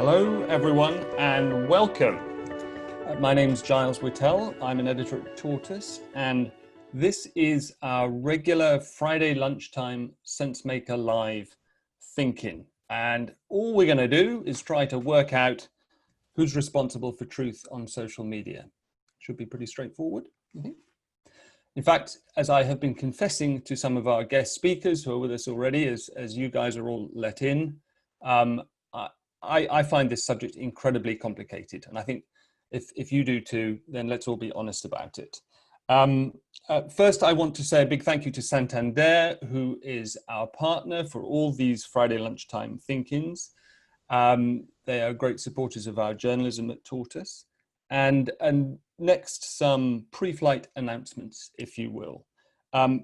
Hello, everyone, and welcome. My name's Giles Whittell. I'm an editor at Tortoise, and this is our regular Friday lunchtime Sensemaker Live thinking. And all we're going to do is try to work out who's responsible for truth on social media. Should be pretty straightforward, I think. In fact, as I have been confessing to some of our guest speakers who are with us already, as you guys are all let in, I find this subject incredibly complicated. And I think if you do too, then let's all be honest about it. First, I want to say a big thank you to Santander, who is our partner for all these Friday lunchtime think-ins. They are great supporters of our journalism at Tortoise. And next, some pre-flight announcements, if you will.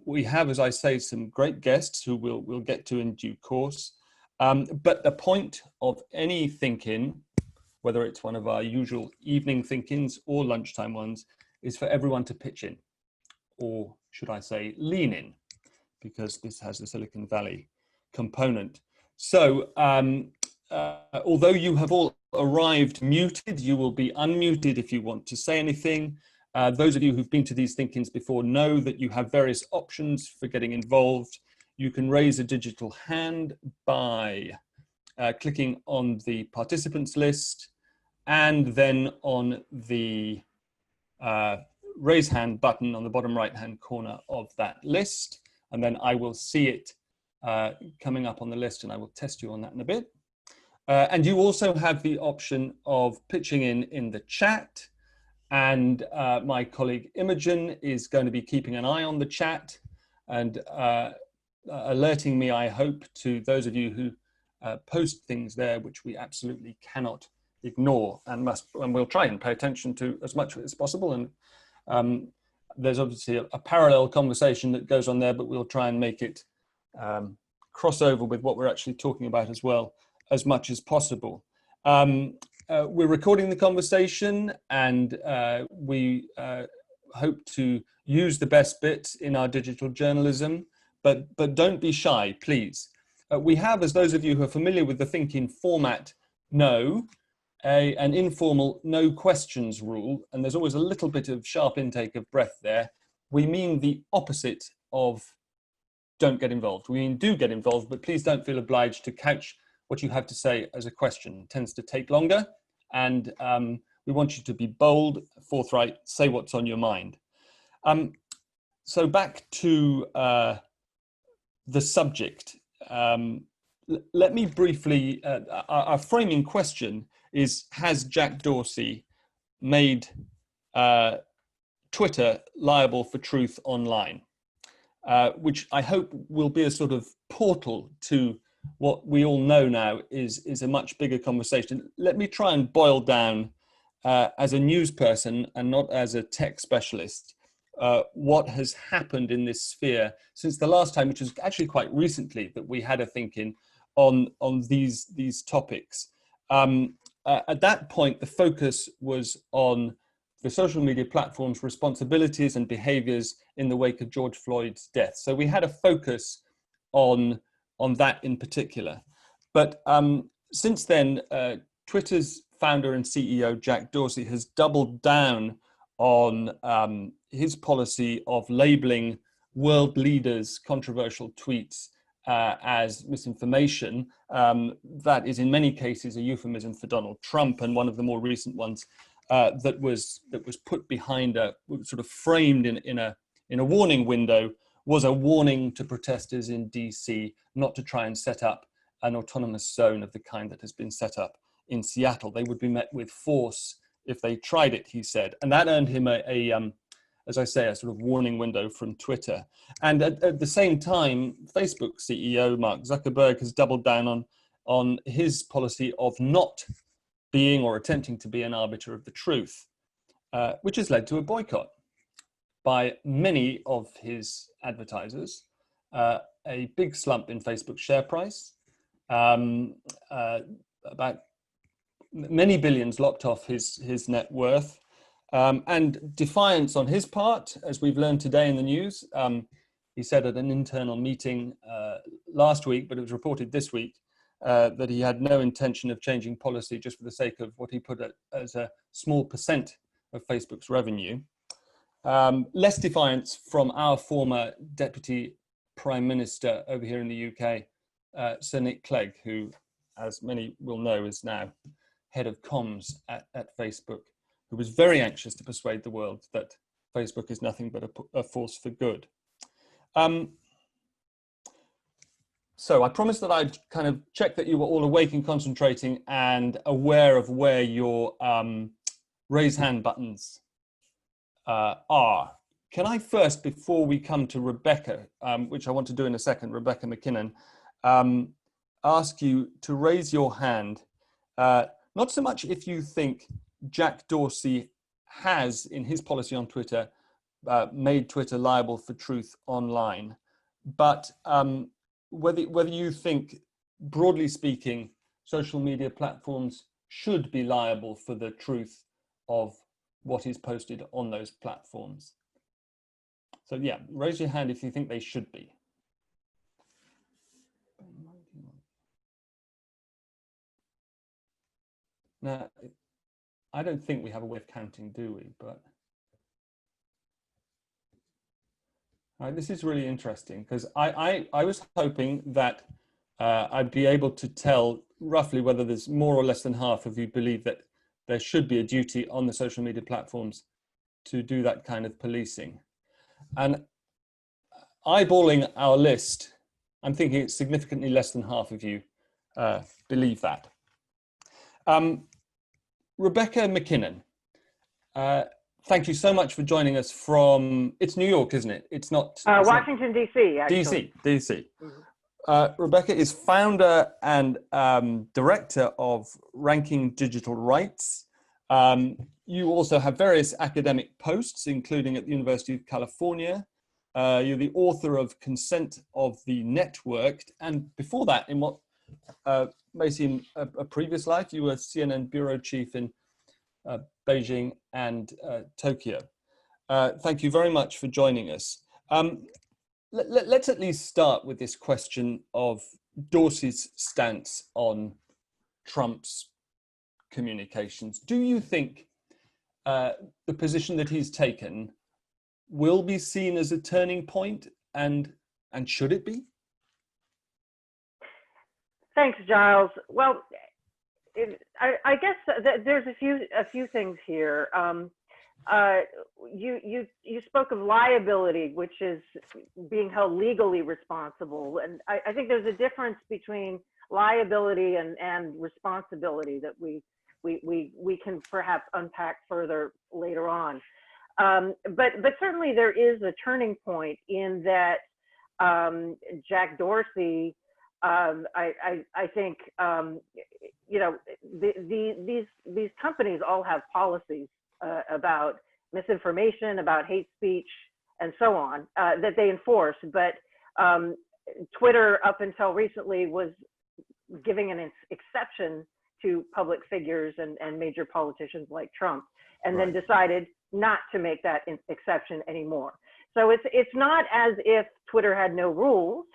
We have, as I say, some great guests who we'll get to in due course. But the point of any think-in, whether it's one of our usual evening think-ins or lunchtime ones, is for everyone to pitch in, or should I say lean in, because this has the Silicon Valley component. So although you have all arrived muted, you will be unmuted if you want to say anything. Those of you who've been to these think-ins before know that you have various options for getting involved. You can raise a digital hand by clicking on the participants list and then on the raise hand button on the bottom right hand corner of that list. And then I will see it coming up on the list and I will test you on that in a bit. And you also have the option of pitching in the chat. And my colleague Imogen is going to be keeping an eye on the chat and alerting me, I hope, to those of you who post things there, which we absolutely cannot ignore and we'll try and pay attention to as much as possible. And there's obviously a parallel conversation that goes on there, but we'll try and make it cross over with what we're actually talking about as well, as much as possible. We're recording the conversation and we hope to use the best bits in our digital journalism. But don't be shy, please. We have, as those of you who are familiar with the thinking format know, an informal no questions rule, and there's always a little bit of sharp intake of breath there. We mean the opposite of don't get involved. We mean do get involved, but please don't feel obliged to couch what you have to say as a question. It tends to take longer, and we want you to be bold, forthright, say what's on your mind. So back to the subject. Let me briefly, our framing question is, has Jack Dorsey made Twitter liable for truth online? Which I hope will be a sort of portal to what we all know now is a much bigger conversation. Let me try and boil down as a news person and not as a tech specialist, what has happened in this sphere since the last time, which was actually quite recently, that we had a thinking on these topics. At that point, the focus was on the social media platforms' responsibilities and behaviors in the wake of George Floyd's death. So we had a focus on that in particular. But since then, Twitter's founder and CEO, Jack Dorsey, has doubled down on his policy of labeling world leaders' controversial tweets as misinformation. That is in many cases a euphemism for Donald Trump, and one of the more recent ones that was put behind sort of framed in a warning window was a warning to protesters in DC not to try and set up an autonomous zone of the kind that has been set up in Seattle. They would be met with force if they tried it, he said. And that earned him as I say, a sort of warning window from Twitter. And at the same time, Facebook CEO Mark Zuckerberg has doubled down on his policy of not being or attempting to be an arbiter of the truth, which has led to a boycott by many of his advertisers, a big slump in Facebook's share price, about many billions locked off his net worth, and defiance on his part, as we've learned today in the news. He said at an internal meeting last week, but it was reported this week, that he had no intention of changing policy just for the sake of what he put as a small percent of Facebook's revenue. Less defiance from our former Deputy Prime Minister over here in the UK, Sir Nick Clegg, who, as many will know, is now head of comms at Facebook, who was very anxious to persuade the world that Facebook is nothing but a force for good. So I promised that I'd kind of check that you were all awake and concentrating and aware of where your raise hand buttons are. Can I first, before we come to Rebecca, which I want to do in a second, Rebecca Mackinnon, ask you to raise your hand, not so much if you think Jack Dorsey has, in his policy on Twitter, made Twitter liable for truth online, but whether you think, broadly speaking, social media platforms should be liable for the truth of what is posted on those platforms. So yeah, raise your hand if you think they should be. Now, I don't think we have a way of counting, do we? But this is really interesting, because I was hoping that I'd be able to tell roughly whether there's more or less than half of you believe that there should be a duty on the social media platforms to do that kind of policing. And eyeballing our list, I'm thinking it's significantly less than half of you believe that. Rebecca Mackinnon, thank you so much for joining us from, it's New York, isn't it? It's not... Washington, D.C., actually. D.C. Rebecca is founder and director of Ranking Digital Rights. You also have various academic posts, including at the University of California. You're the author of Consent of the Networked. And before that, in what may seem a previous life, you were CNN bureau chief in Beijing and Tokyo. Thank you very much for joining us. Let's at least start with this question of Dorsey's stance on Trump's communications. Do you think the position that he's taken will be seen as a turning point, and should it be? Thanks, Giles. Well, I guess that there's a few things here. You spoke of liability, which is being held legally responsible, and I think there's a difference between liability and responsibility that we can perhaps unpack further later on. But certainly there is a turning point in that Jack Dorsey, I think, you know, these companies all have policies about misinformation, about hate speech, and so on, that they enforce. But Twitter, up until recently, was giving an exception to public figures and major politicians like Trump, and then decided not to make that exception anymore. So it's not as if Twitter had no rules.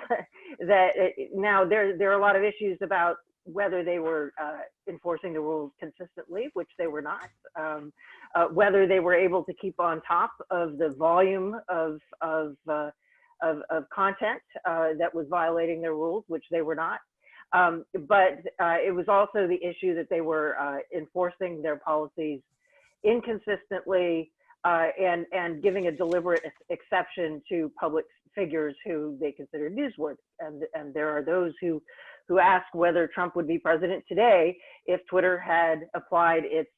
Now there are a lot of issues about whether they were enforcing the rules consistently, which they were not. Whether they were able to keep on top of the volume of content that was violating their rules, which they were not. But it was also the issue that they were enforcing their policies inconsistently and giving a deliberate exception to public figures who they consider newsworthy. And there are those who ask whether Trump would be president today if Twitter had applied its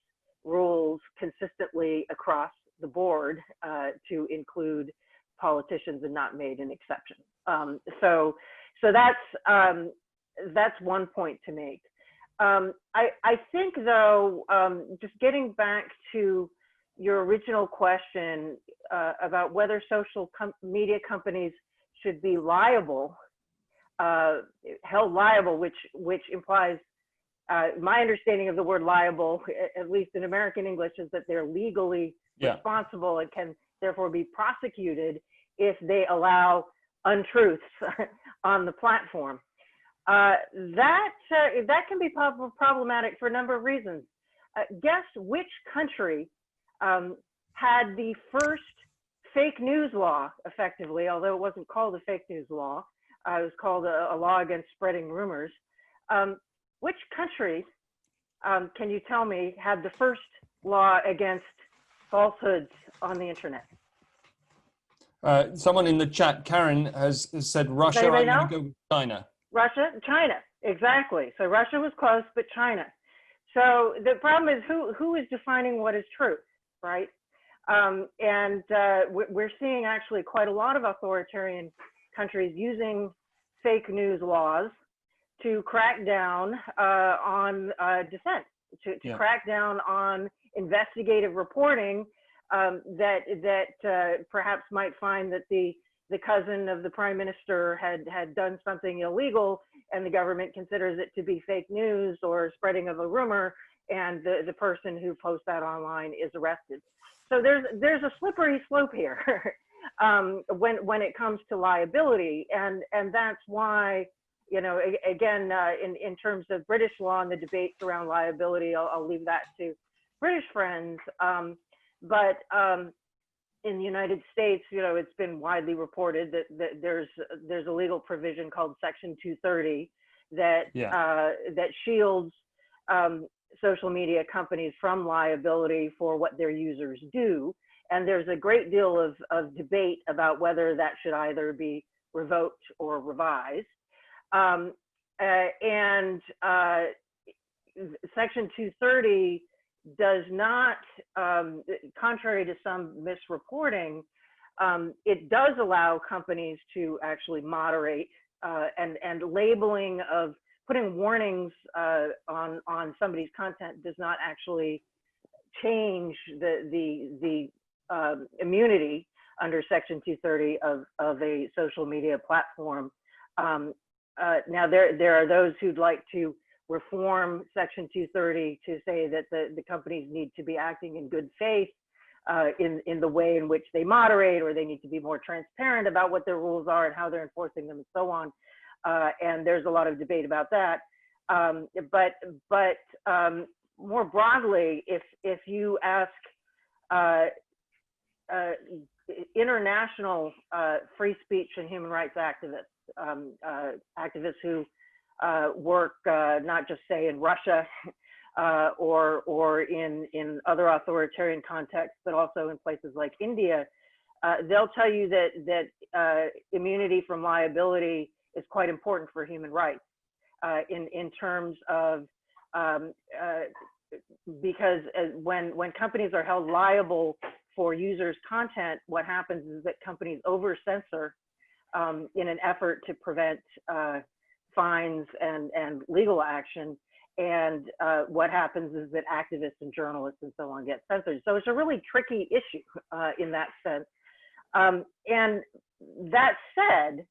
rules consistently across the board to include politicians and not made an exception. So that's one point to make. I think, though, just getting back to your original question about whether social media companies should be liable, held liable, which implies, my understanding of the word liable, at least in American English, is that they're legally responsible and can therefore be prosecuted if they allow untruths on the platform. That can be problematic for a number of reasons. Guess which country had the first fake news law, effectively, although it wasn't called a fake news law. It was called a law against spreading rumors. Which country, can you tell me, had the first law against falsehoods on the internet? Someone in the chat, Karen, has said Russia. I'm going to go with China. Russia, China, exactly. So Russia was close, but China. So the problem is who is defining what is truth, right? We're seeing actually quite a lot of authoritarian countries using fake news laws to crack down on dissent, to crack down on investigative reporting that perhaps might find that the cousin of the prime minister had done something illegal, and the government considers it to be fake news or spreading of a rumor, and the person who posts that online is arrested. So there's a slippery slope here when it comes to liability, and that's why, you know, again, in terms of British law and the debates around liability, I'll leave that to British friends. But in the United States, you know, it's been widely reported that there's a legal provision called Section 230 that that shields social media companies from liability for what their users do. And there's a great deal of debate about whether that should either be revoked or revised. Section 230 does not, contrary to some misreporting, it does allow companies to actually moderate and labeling of putting warnings on somebody's content does not actually change the immunity under Section 230 of a social media platform. Now there are those who'd like to reform Section 230 to say that the companies need to be acting in good faith in the way in which they moderate, or they need to be more transparent about what their rules are and how they're enforcing them and so on. And there's a lot of debate about that. But more broadly, if you ask international free speech and human rights activists, activists who work not just say in Russia or in other authoritarian contexts, but also in places like India, they'll tell you that immunity from liability is quite important for human rights in terms of because when companies are held liable for users' content, what happens is that companies over censor in an effort to prevent fines and legal action. And what happens is that activists and journalists and so on get censored. So it's a really tricky issue in that sense. And that said,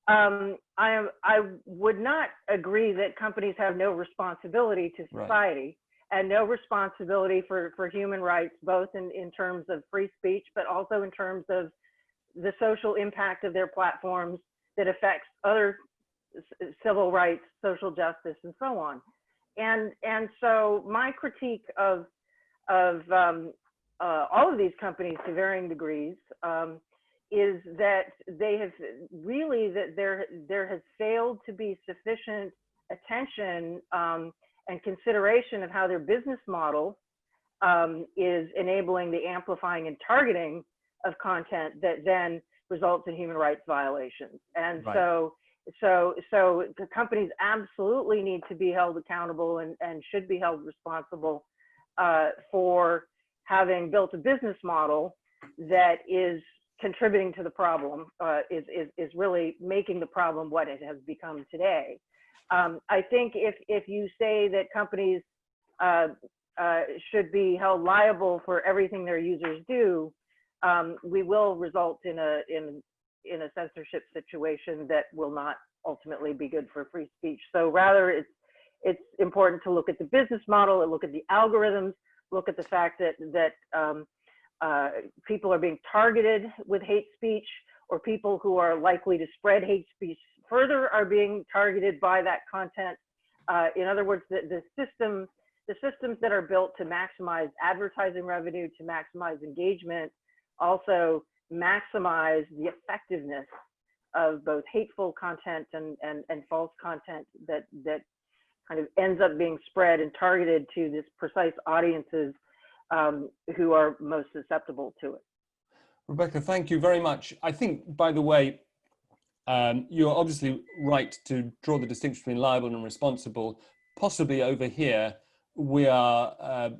I would not agree that companies have no responsibility to society and no responsibility for human rights, both in terms of free speech, but also in terms of the social impact of their platforms that affects other civil rights, social justice, and so on. And so my critique of all of these companies to varying degrees is that they have really, that there has failed to be sufficient attention and consideration of how their business model is enabling the amplifying and targeting of content that then results in human rights violations. And so the companies absolutely need to be held accountable and should be held responsible for having built a business model that is contributing to the problem, is really making the problem what it has become today. I think if you say that companies should be held liable for everything their users do, we will result in a censorship situation that will not ultimately be good for free speech. So rather, it's important to look at the business model, and look at the algorithms, look at the fact that people are being targeted with hate speech, or people who are likely to spread hate further are being targeted by that content. In other words, the systems that are built to maximize advertising revenue, to maximize engagement, also maximize the effectiveness of both hateful content and false content that kind of ends up being spread and targeted to this precise audiences who are most susceptible to it. Rebecca, thank you very much. I think, by the way, you're obviously right to draw the distinction between liable and responsible. Possibly over here, we are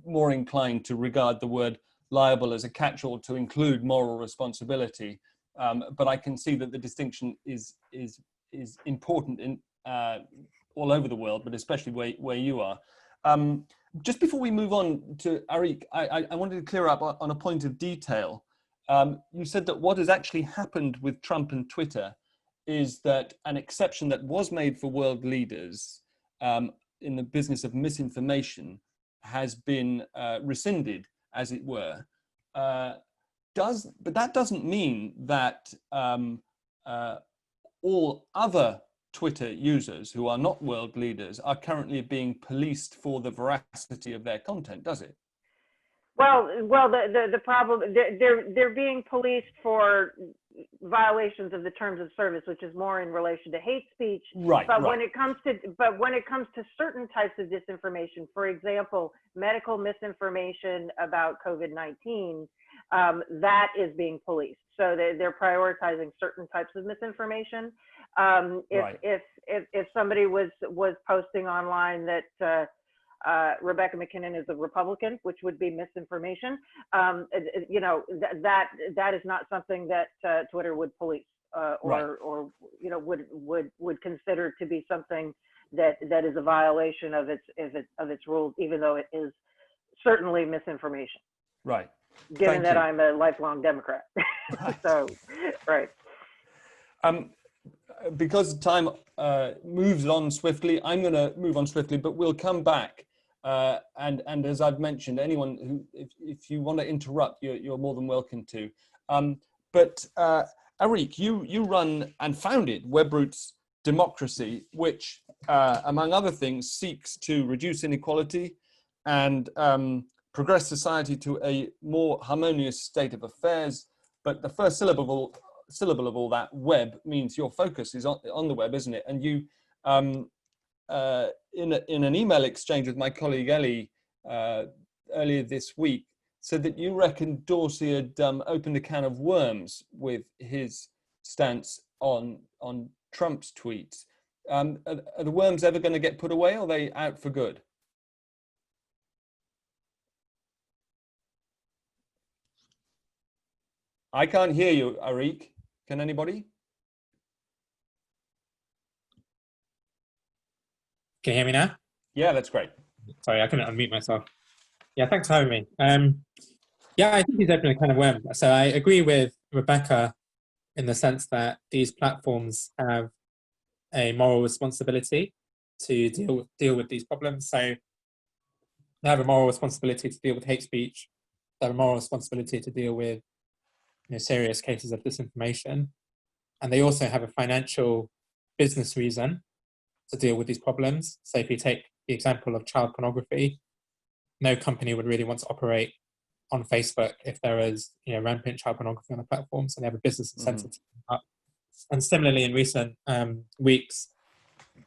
more inclined to regard the word liable as a catch-all to include moral responsibility. But I can see that the distinction is important in all over the world, but especially where you are. Just before we move on to Areeq, I wanted to clear up on a point of detail. You said that what has actually happened with Trump and Twitter is that an exception that was made for world leaders in the business of misinformation has been rescinded, as it were. But that doesn't mean that all other Twitter users who are not world leaders are currently being policed for the veracity of their content, does it? Well, the problem, they're being policed for violations of the terms of service, which is more in relation to hate speech. Right. But when it comes to certain types of disinformation, for example, medical misinformation about COVID-19, that is being policed. So they're prioritizing certain types of misinformation. If somebody was posting online that Rebecca Mackinnon is a Republican, which would be misinformation, you know, that is not something that Twitter would police or you know would consider to be something that is a violation of its rules, even though it is certainly misinformation. Right. Given that I'm a lifelong Democrat. Right. So, right. Because time moves on swiftly, I'm going to move on swiftly, but we'll come back. And as I've mentioned, anyone who, if you want to interrupt, you're more than welcome to. But Areeq, you run and founded WebRoots Democracy, which, among other things, seeks to reduce inequality and progress society to a more harmonious state of affairs. But the first syllable of all that, web, means your focus is on the web, isn't it? And you, in an email exchange with my colleague Ellie earlier this week, said that you reckon Dorsey had opened a can of worms with his stance on Trump's tweets. Are the worms ever going to get put away, or are they out for good? I can't hear you, Areeq. Can anybody? Can you hear me now? Yeah, that's great. Sorry, I couldn't unmute myself. Yeah, thanks for having me. Yeah, I think he's opened a can of worms. So I agree with Rebecca in the sense that these platforms have a moral responsibility to deal with these problems. So they have a moral responsibility to deal with hate speech. They have a moral responsibility to deal with serious cases of disinformation. And they also have a financial business reason to deal with these problems. So if you take the example of child pornography, no company would really want to operate on Facebook if there is rampant child pornography on the platform. So they have a business incentive to keep up. And similarly, in recent weeks,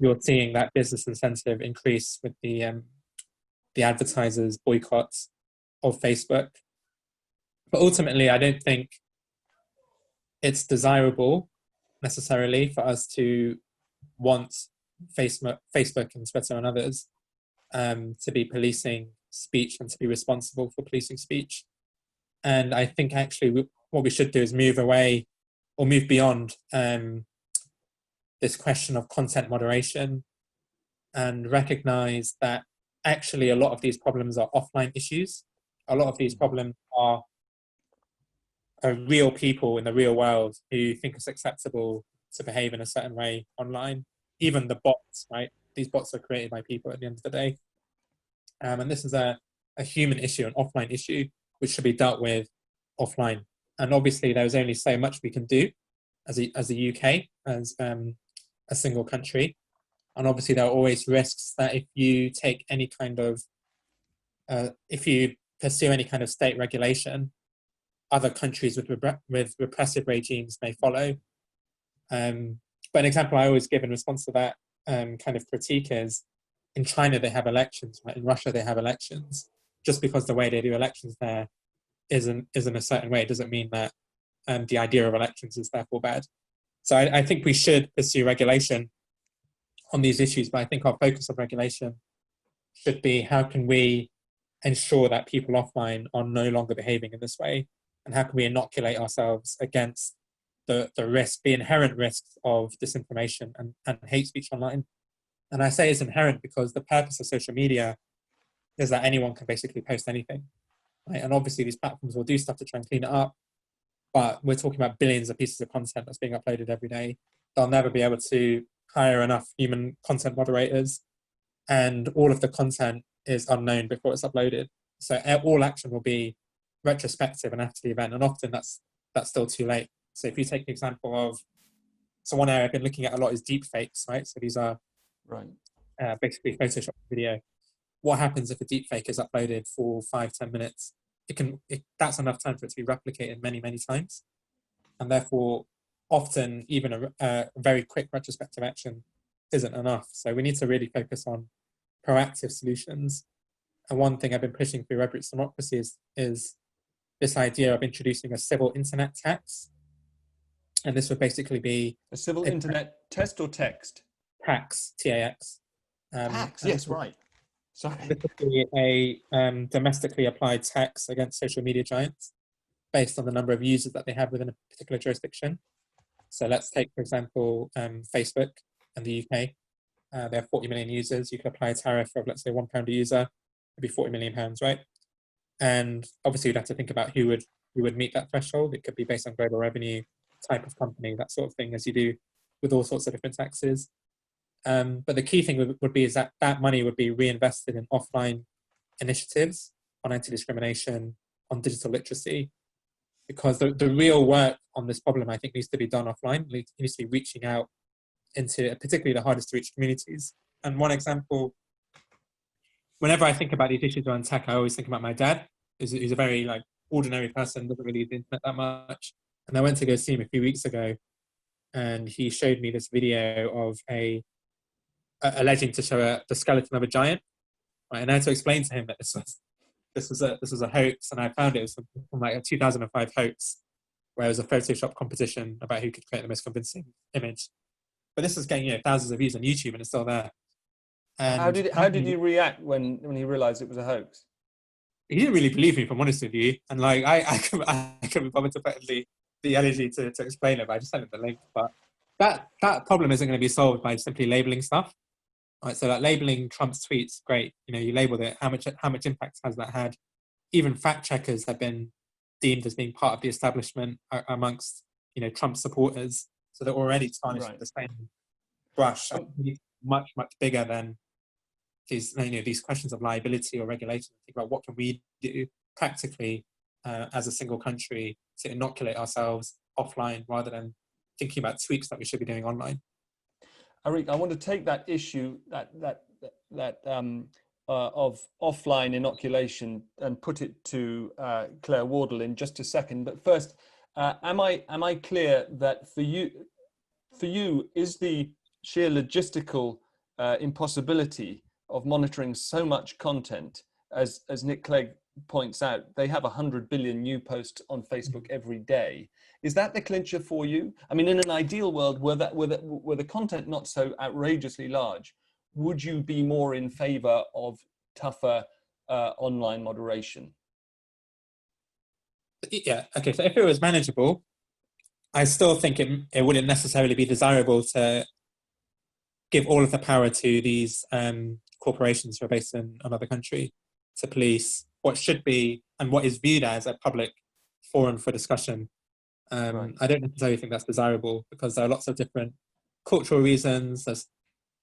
you're seeing that business incentive increase with the advertisers' boycotts of Facebook. But ultimately, I don't think it's desirable necessarily for us to want Facebook and Twitter and others to be policing speech and to be responsible for policing speech. And I think actually what we should do is move away or move beyond this question of content moderation and recognize that actually a lot of these problems are offline issues. A lot of these problems are real people in the real world who think it's acceptable to behave in a certain way online. Even the bots, right? These bots are created by people at the end of the day. And this is a human issue, an offline issue, which should be dealt with offline. And obviously there's only so much we can do as a UK, as a single country. And obviously there are always risks that if you take any kind of, if you pursue any kind of state regulation, other countries with repressive regimes may follow. But an example I always give in response to that kind of critique is, in China they have elections, right? In Russia they have elections. Just because the way they do elections there isn't a certain way, it doesn't mean that the idea of elections is therefore bad. So I think we should pursue regulation on these issues, but I think our focus of regulation should be how can we ensure that people offline are no longer behaving in this way, and how can we inoculate ourselves against the inherent risks of disinformation and hate speech online. And I say it's inherent because the purpose of social media is that anyone can basically post anything, right? And obviously these platforms will do stuff to try and clean it up, but we're talking about billions of pieces of content that's being uploaded every day. They'll never be able to hire enough human content moderators, and all of the content is unknown before it's uploaded. So all action will be retrospective and after the event, and often that's still too late. So if you take the example of, so one area I've been looking at a lot is deep fakes, right? So these are basically Photoshop video. What happens if a deep fake is uploaded for 5-10 minutes? That's enough time for it to be replicated many, many times. And therefore, often even a very quick retrospective action isn't enough. So we need to really focus on proactive solutions. And one thing I've been pushing through WebRoots Democracy is this idea of introducing a civil internet tax. And this would basically be a civil internet test or text? Tax, T-A-X. Tax, yes, right. Sorry. This would be a domestically applied tax against social media giants based on the number of users that they have within a particular jurisdiction. So let's take, for example, Facebook in the UK. They have 40 million users. You could apply a tariff of, let's say, £1 a user. It'd be 40 million pounds, right? And obviously you'd have to think about who would meet that threshold. It could be based on global revenue, type of company, that sort of thing, as you do with all sorts of different taxes. But the key thing would be is that money would be reinvested in offline initiatives on anti-discrimination, on digital literacy, because the real work on this problem, I think, needs to be done offline. It needs to be reaching out into particularly the hardest to reach communities. And one example, whenever I think about these issues around tech, I always think about my dad, who's a very ordinary person, doesn't really use the internet that much. And I went to go see him a few weeks ago, and he showed me this video of alleging to show the skeleton of a giant, right? And I had to explain to him that this was a hoax, and I found it was from like a 2005 hoax, where it was a Photoshop competition about who could create the most convincing image. But this is getting thousands of views on YouTube, and it's still there. And how did you react when he realized it was a hoax? He didn't really believe me, if I'm honest with you, and I couldn't be bothered to put the energy to explain it. But I just sent him the link. But that problem isn't going to be solved by simply labeling stuff. Right, so labeling Trump's tweets, great. You labeled it. How much impact has that had? Even fact checkers have been deemed as being part of the establishment amongst Trump supporters. So they're already tarnishing the same brush. Much bigger than these questions of liability or regulation. Think about what can we do practically as a single country to inoculate ourselves offline rather than thinking about tweaks that we should be doing online. Areeq, I want to take that issue of offline inoculation and put it to Claire Wardle in just a second. But first, am I clear that for you is the sheer logistical impossibility of monitoring so much content, as Nick Clegg points out, they have 100 billion new posts on Facebook every day. Is that the clincher for you? I mean, in an ideal world, were the content not so outrageously large, would you be more in favor of tougher online moderation? Yeah, okay, so if it was manageable, I still think it wouldn't necessarily be desirable to give all of the power to these corporations who are based in another country to police what should be and what is viewed as a public forum for discussion. Right. I don't necessarily think that's desirable because there are lots of different cultural reasons.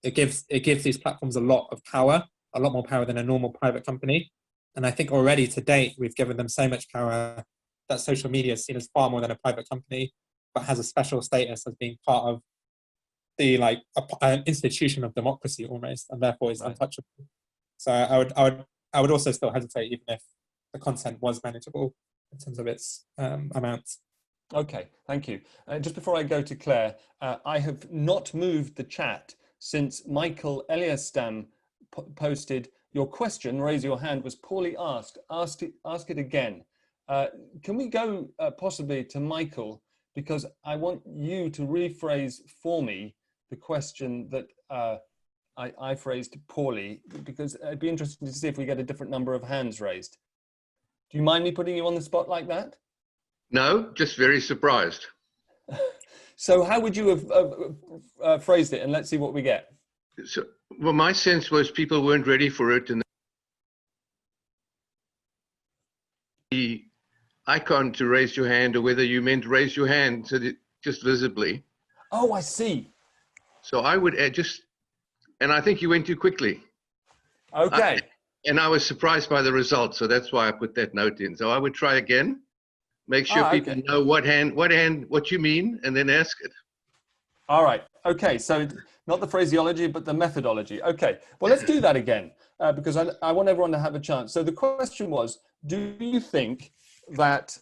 It gives these platforms a lot of power, a lot more power than a normal private company. And I think already to date, we've given them so much power that social media is seen as far more than a private company, but has a special status as being part of the an institution of democracy almost, and therefore is untouchable. So I would also still hesitate, even if the content was manageable in terms of its amounts. Okay, thank you. Just before I go to Claire, I have not moved the chat since Michael Eliastam posted, your question, raise your hand, was poorly asked. Ask it again. Can we go possibly to Michael, because I want you to rephrase for me the question that I phrased poorly, because it'd be interesting to see if we get a different number of hands raised. Do you mind me putting you on the spot like that? No, just very surprised. So how would you have phrased it? And let's see what we get. So, well, my sense was people weren't ready for it, and the icon to raise your hand, or whether you meant raise your hand so that just visibly. Oh, I see. So I would add and I think you went too quickly. Okay. And I was surprised by the result, so that's why I put that note in. So I would try again, make sure people know what you mean, and then ask it. All right. Okay. So not the phraseology, but the methodology. Okay. Well, let's do that again, because I want everyone to have a chance. So the question was, do you think that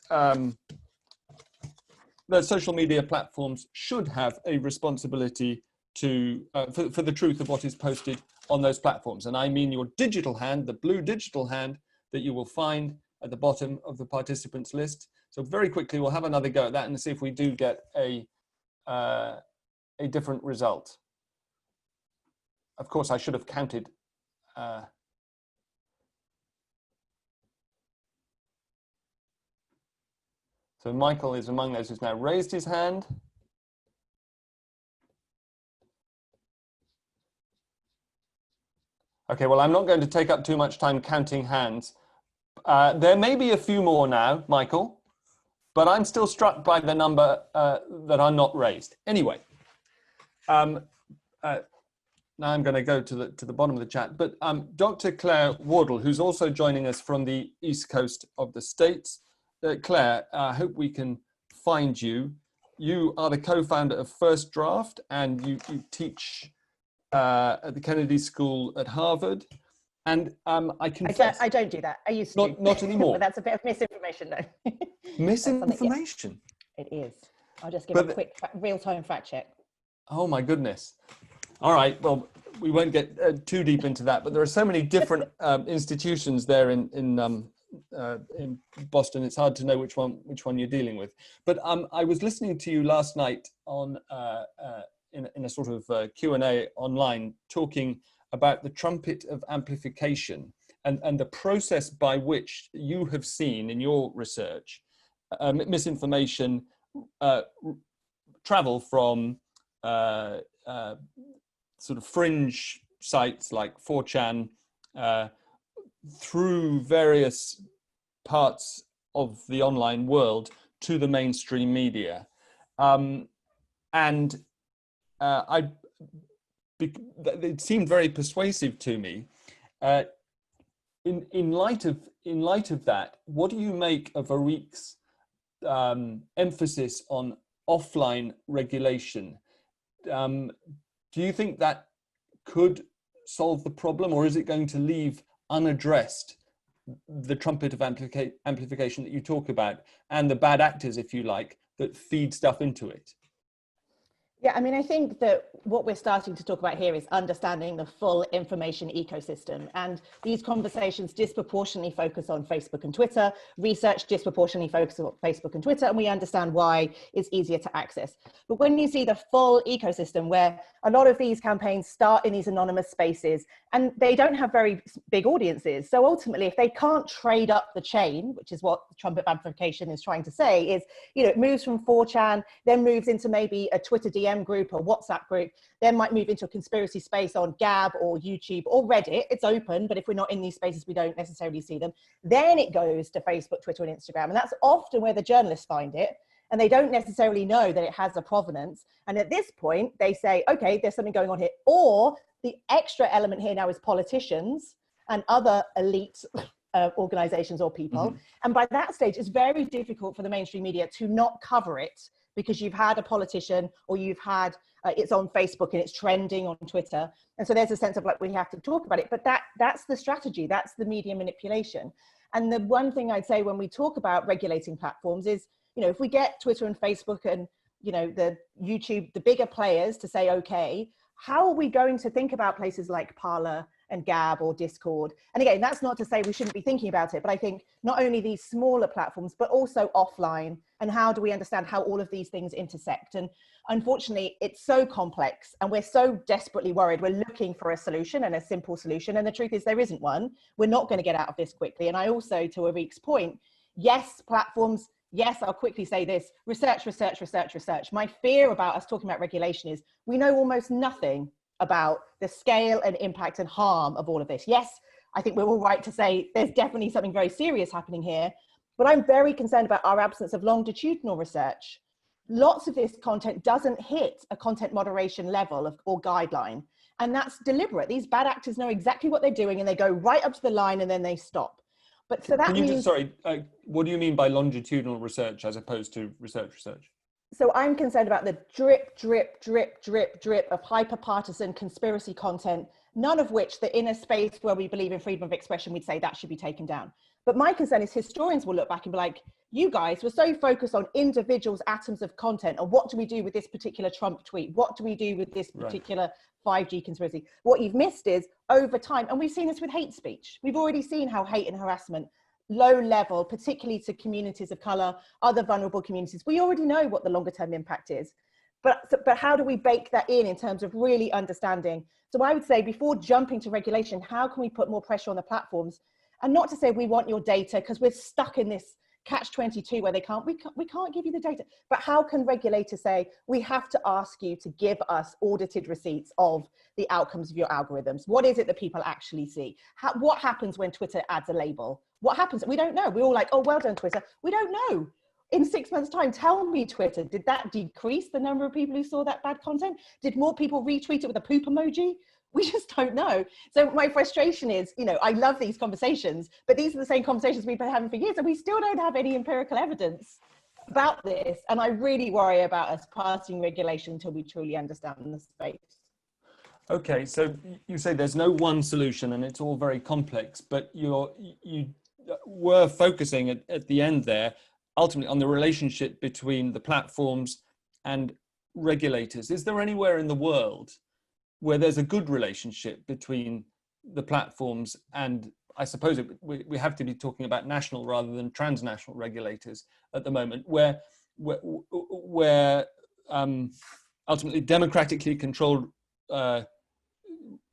that social media platforms should have a responsibility to for the truth of what is posted on those platforms? And I mean your digital hand, the blue digital hand that you will find at the bottom of the participants list. So very quickly, we'll have another go at that and see if we do get a different result. Of course, I should have counted. So Michael is among those who's now raised his hand. Okay, well, I'm not going to take up too much time counting hands. There may be a few more now, Michael, but I'm still struck by the number that are not raised. Anyway, now I'm going to go to the bottom of the chat. But Dr. Claire Wardle, who's also joining us from the East Coast of the States. Claire, I hope we can find you. You are the co-founder of First Draft, and you teach at the Kennedy School at Harvard. And I confess... I don't do that. I used to. Not anymore. But that's a bit of misinformation, though. Misinformation? It is. I'll just give a quick real-time fact check. Oh, my goodness. All right. Well, we won't get too deep into that, but there are so many different institutions there in Boston. It's hard to know which one you're dealing with. But I was listening to you last night on in a sort of Q&A online, talking about the trumpet of amplification and the process by which you have seen in your research misinformation travel from sort of fringe sites like 4chan through various parts of the online world to the mainstream media. It seemed very persuasive to me. In light of that, what do you make of Areeq's emphasis on offline regulation? Do you think that could solve the problem, or is it going to leave unaddressed the trumpet of amplification that you talk about, and the bad actors, if you like, that feed stuff into it? Yeah, I mean, I think that what we're starting to talk about here is understanding the full information ecosystem. And these conversations disproportionately focus on Facebook and Twitter. Research disproportionately focuses on Facebook and Twitter, and we understand why it's easier to access. But when you see the full ecosystem, where a lot of these campaigns start in these anonymous spaces, and they don't have very big audiences. So ultimately, if they can't trade up the chain, which is what the trumpet amplification is trying to say, is, you know, it moves from 4chan, then moves into maybe a Twitter DM group or WhatsApp group, then might move into a conspiracy space on Gab or YouTube or Reddit. It's open, but if we're not in these spaces, we don't necessarily see them. Then it goes to Facebook, Twitter, and Instagram. And that's often where the journalists find it. And they don't necessarily know that it has a provenance. And at this point, they say, okay, there's something going on here. Or the extra element here now is politicians and other elite organizations or people. Mm-hmm. And by that stage, it's very difficult for the mainstream media to not cover it, because you've had a politician, or you've had it's on Facebook and it's trending on Twitter. And so there's a sense of like, we have to talk about it, but that's the strategy, that's the media manipulation. And the one thing I'd say when we talk about regulating platforms is, you know, if we get Twitter and Facebook and, you know, the YouTube, the bigger players to say, okay, how are we going to think about places like Parler and Gab or Discord? And again, that's not to say we shouldn't be thinking about it, but I think not only these smaller platforms, but also offline, and how do we understand how all of these things intersect? And unfortunately, it's so complex, and we're so desperately worried. We're looking for a solution, and a simple solution. And the truth is there isn't one. We're not going to get out of this quickly. And I also, to Areeq's point, yes, platforms, yes, I'll quickly say this, research, research, research, research. My fear about us talking about regulation is we know almost nothing about the scale and impact and harm of all of this. Yes, I think we're all right to say there's definitely something very serious happening here, but I'm very concerned about our absence of longitudinal research. Lots of this content doesn't hit a content moderation level or guideline, and that's deliberate. These bad actors know exactly what they're doing, and they go right up to the line and then they stop. But so that means, sorry, what do you mean by longitudinal research as opposed to research? So I'm concerned about the drip, drip, drip, drip, drip of hyper-partisan conspiracy content, none of which the inner space where we believe in freedom of expression, we'd say that should be taken down. But my concern is historians will look back and be like, you guys were so focused on individuals' atoms of content, and what do we do with this particular Trump tweet? What do we do with this particular 5G conspiracy? What you've missed is over time, and we've seen this with hate speech. We've already seen how hate and harassment, low level, particularly to communities of color, other vulnerable communities, we already know what the longer term impact is. But how do we bake that in terms of really understanding? So I would say before jumping to regulation, how can we put more pressure on the platforms? And not to say we want your data, because we're stuck in this catch-22 where we can't give you the data. But how can regulators say, we have to ask you to give us audited receipts of the outcomes of your algorithms? What is it that people actually see? What happens when Twitter adds a label? What happens? We don't know. We're all like, oh, well done, Twitter. We don't know. In 6 months' time, tell me, Twitter, did that decrease the number of people who saw that bad content? Did more people retweet it with a poop emoji? We just don't know. So my frustration is, you know, I love these conversations, but these are the same conversations we've been having for years, and we still don't have any empirical evidence about this. And I really worry about us passing regulation until we truly understand the space. Okay, so you say there's no one solution and it's all very complex, but you were focusing at the end there, ultimately on the relationship between the platforms and regulators. Is there anywhere in the world where there's a good relationship between the platforms and, I suppose we have to be talking about national rather than transnational regulators at the moment, where ultimately democratically controlled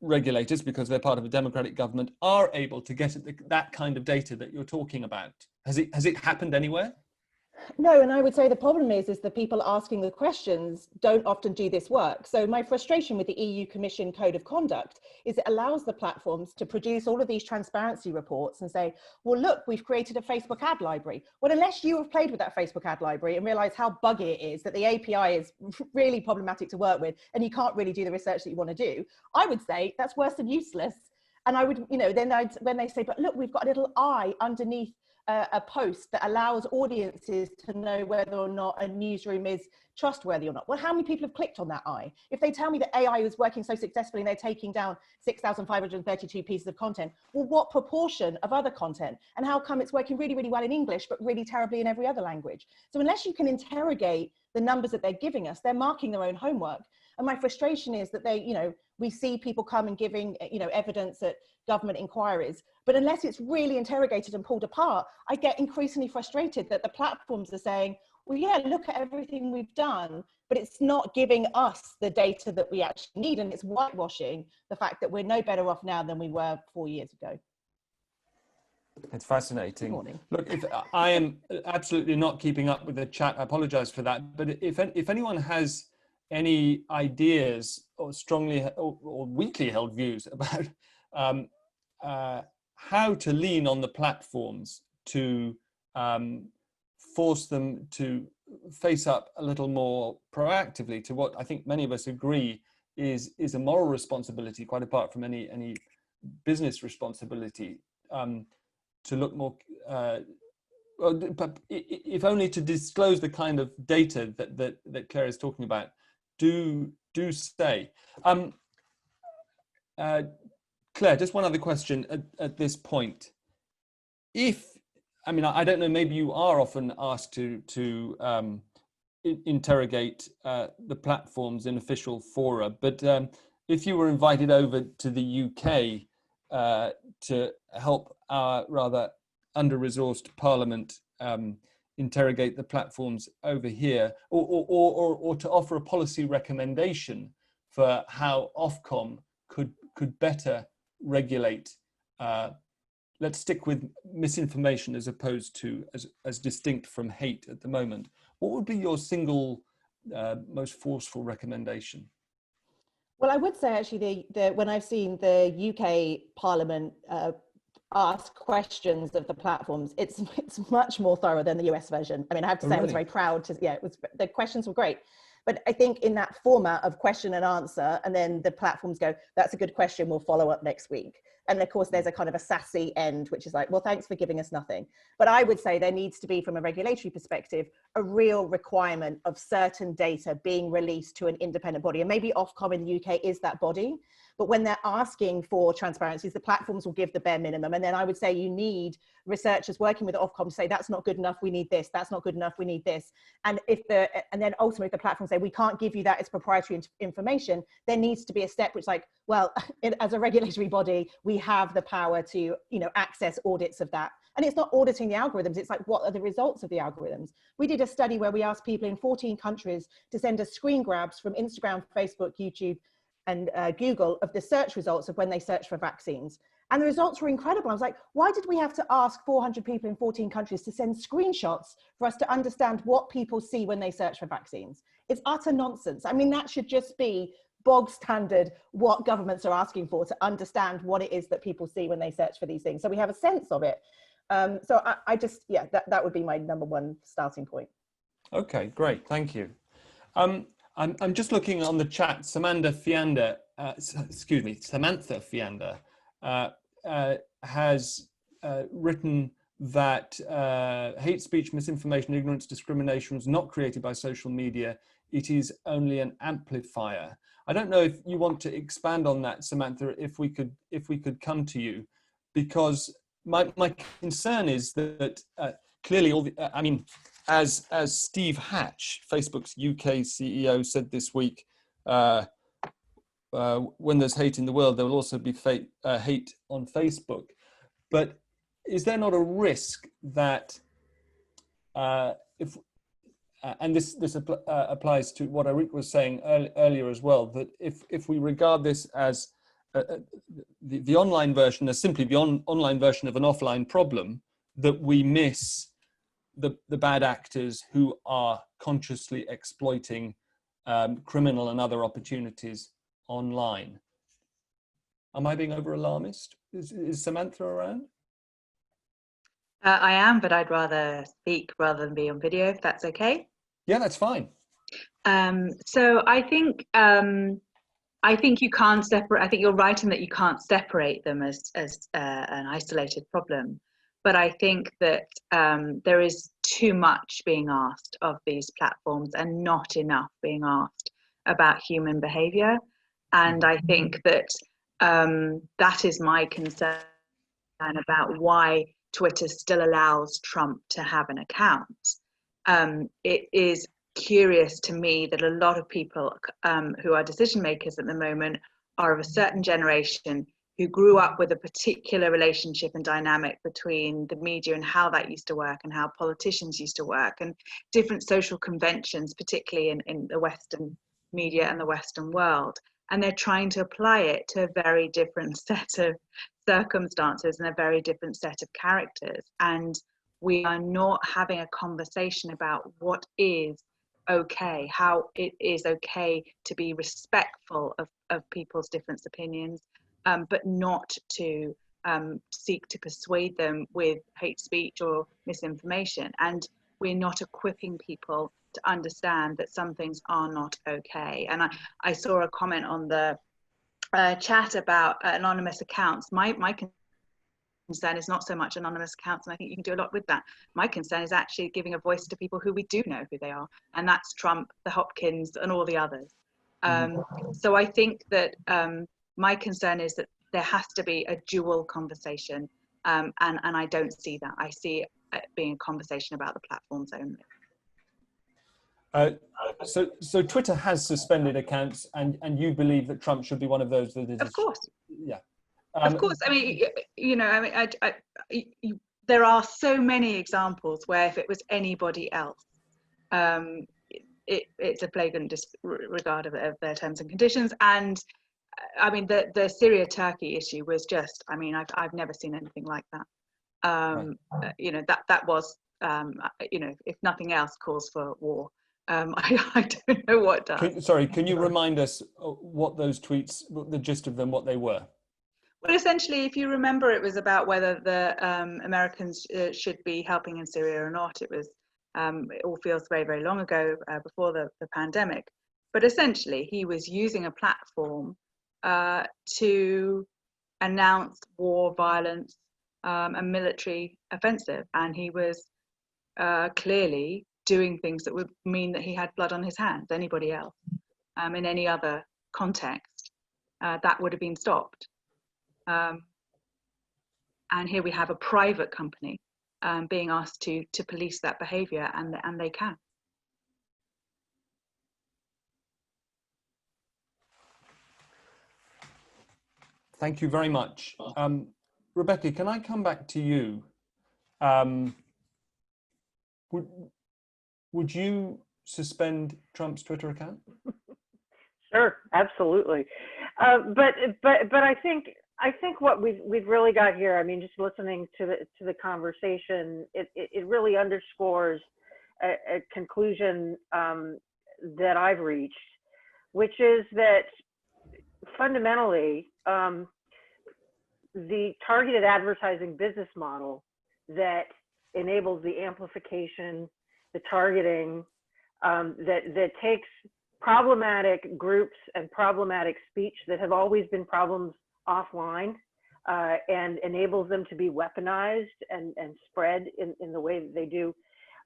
regulators, because they're part of a democratic government, are able to get at that kind of data that you're talking about? Has it happened anywhere? No, and I would say the problem is the people asking the questions don't often do this work. So my frustration with the EU Commission Code of Conduct is it allows the platforms to produce all of these transparency reports and say, well, look, we've created a Facebook ad library. Well, unless you have played with that Facebook ad library and realize how buggy it is, that the API is really problematic to work with, and you can't really do the research that you want to do, I would say that's worse than useless. And I would, you know, then when they say, but look, we've got a little eye underneath a post that allows audiences to know whether or not a newsroom is trustworthy or not. Well, how many people have clicked on that eye? If they tell me that AI is working so successfully and they're taking down 6,532 pieces of content, well, what proportion of other content? And how come it's working really, really well in English, but really terribly in every other language? So unless you can interrogate the numbers that they're giving us, they're marking their own homework. And my frustration is that they, you know, we see people come and giving, you know, evidence at government inquiries, but unless it's really interrogated and pulled apart, I get increasingly frustrated that the platforms are saying, well, yeah, look at everything we've done, but it's not giving us the data that we actually need. And it's whitewashing the fact that we're no better off now than we were 4 years ago. It's fascinating. Good morning. Look, if I am absolutely not keeping up with the chat, I apologize for that. But if anyone has any ideas or strongly or weakly held views about how to lean on the platforms to force them to face up a little more proactively to what I think many of us agree is a moral responsibility, quite apart from any business responsibility, to look more but if only to disclose the kind of data that Claire is talking about, do stay. Claire, just one other question at this point. I mean, I don't know, maybe you are often asked to interrogate the platforms in official fora, but if you were invited over to the UK to help our rather under-resourced Parliament interrogate the platforms over here, or to offer a policy recommendation for how Ofcom could better regulate, let's stick with misinformation as opposed to as distinct from hate at the moment, what would be your single most forceful recommendation? Well, I would say actually when I've seen the UK Parliament ask questions of the platforms, it's much more thorough than the US version. I mean, I have to say, I was very proud to, the questions were great. But I think in that format of question and answer, and then the platforms go, that's a good question, we'll follow up next week. And of course, there's a kind of a sassy end, which is like, well, thanks for giving us nothing. But I would say there needs to be, from a regulatory perspective, a real requirement of certain data being released to an independent body. And maybe Ofcom in the UK is that body. But when they're asking for transparencies, the platforms will give the bare minimum. And then I would say you need researchers working with Ofcom to say, that's not good enough, we need this, that's not good enough, we need this. And then ultimately the platform say, we can't give you that, it's proprietary information, there needs to be a step which is like, well, as a regulatory body, we have the power to, access audits of that. And it's not auditing the algorithms, it's like, what are the results of the algorithms? We did a study where we asked people in 14 countries to send us screen grabs from Instagram, Facebook, YouTube, and Google of the search results of when they search for vaccines. And the results were incredible. I was like, why did we have to ask 400 people in 14 countries to send screenshots for us to understand what people see when they search for vaccines? It's utter nonsense. I mean, that should just be bog standard what governments are asking for, to understand what it is that people see when they search for these things. So we have a sense of it. So I just, that would be my number one starting point. Okay, great. Thank you. I'm just looking on the chat. Samantha Fiander has written that hate speech, misinformation, ignorance, discrimination was not created by social media. It is only an amplifier. I don't know if you want to expand on that, Samantha, if we could come to you, because my concern is that clearly as Steve Hatch, Facebook's UK CEO, said this week, when there's hate in the world, there will also be hate on Facebook. But is there not a risk that and this applies to what Areeq was saying earlier as well, that if we regard this as the online version as simply the online version of an offline problem, that we miss the bad actors who are consciously exploiting criminal and other opportunities online. Am I being over alarmist? Is Samantha around? I am, but I'd rather speak rather than be on video, if that's okay. Yeah, that's fine. So I think you can't separate. I think you're right in that you can't separate them as an isolated problem. But I think that there is too much being asked of these platforms and not enough being asked about human behaviour. And I think that that is my concern about why Twitter still allows Trump to have an account. It is curious to me that a lot of people who are decision makers at the moment are of a certain generation who grew up with a particular relationship and dynamic between the media and how that used to work and how politicians used to work and different social conventions, particularly in the Western media and the Western world. And they're trying to apply it to a very different set of circumstances and a very different set of characters. And we are not having a conversation about what is okay, how it is okay to be respectful of people's different opinions, but not to seek to persuade them with hate speech or misinformation. And we're not equipping people to understand that some things are not okay. And I saw a comment on the chat about anonymous accounts. My concern is not so much anonymous accounts, and I think you can do a lot with that. My concern is actually giving a voice to people who we do know who they are, and that's Trump, the Hopkins, and all the others. So I think that my concern is that there has to be a dual conversation, and I don't see that. I see it being a conversation about the platforms only. So Twitter has suspended accounts, and you believe that Trump should be one of those that is. Of course. Yeah. Of course. I mean, you know, I mean, there are so many examples where if it was anybody else, it's a flagrant disregard of their terms and conditions. And I mean, the Syria-Turkey issue was just, I mean, I've never seen anything like that. You know, that was, you know, if nothing else, cause for war. I don't know what does. Sorry, can you remind us what those tweets, the gist of them, what they were? Well, essentially, if you remember, it was about whether the Americans should be helping in Syria or not. It was, it all feels very, very long ago, before the pandemic. But essentially, he was using a platform to announce war, violence, and military offensive. And he was clearly doing things that would mean that he had blood on his hands. Anybody else, in any other context, that would have been stopped. And here we have a private company being asked to police that behaviour, and they can. Thank you very much. Rebecca, can I come back to you? Would you suspend Trump's Twitter account? Sure, absolutely. But I think what we've really got here, I mean, just listening to the conversation, it really underscores a conclusion that I've reached, which is that fundamentally, the targeted advertising business model that enables the amplification, the targeting, that takes problematic groups and problematic speech that have always been problems offline, and enables them to be weaponized and spread in the way that they do.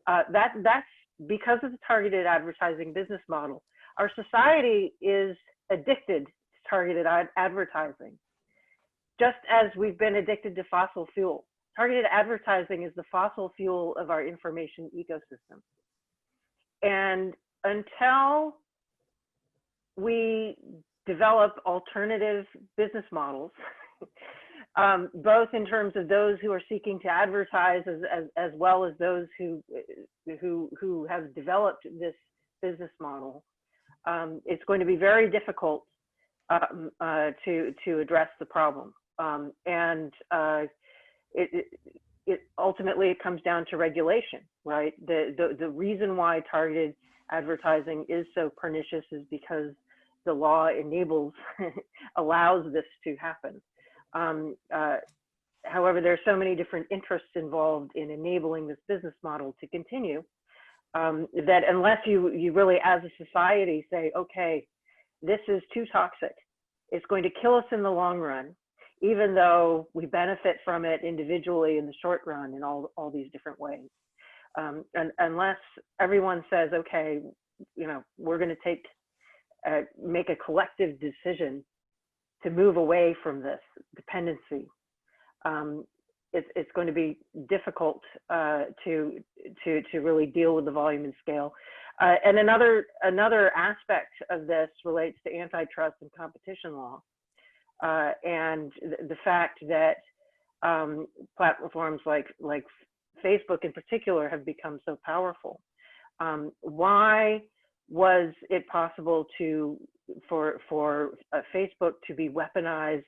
That's because of the targeted advertising business model. Our society is addicted to targeted advertising, just as we've been addicted to fossil fuel. Targeted advertising is the fossil fuel of our information ecosystem. And until we develop alternative business models, both in terms of those who are seeking to advertise as well as those who have developed this business model, it's going to be very difficult to address the problem. It ultimately it comes down to regulation, right? The reason why targeted advertising is so pernicious is because the law enables, allows this to happen. However, there are so many different interests involved in enabling this business model to continue, that unless you really as a society say, okay, this is too toxic, it's going to kill us in the long run, even though we benefit from it individually in the short run in all these different ways. And unless everyone says, okay, you know, we're going to make a collective decision to move away from this dependency, it's going to be difficult to really deal with the volume and scale. And another aspect of this relates to antitrust and competition law, and the fact that platforms like Facebook in particular have become so powerful. Why was it possible for Facebook to be weaponized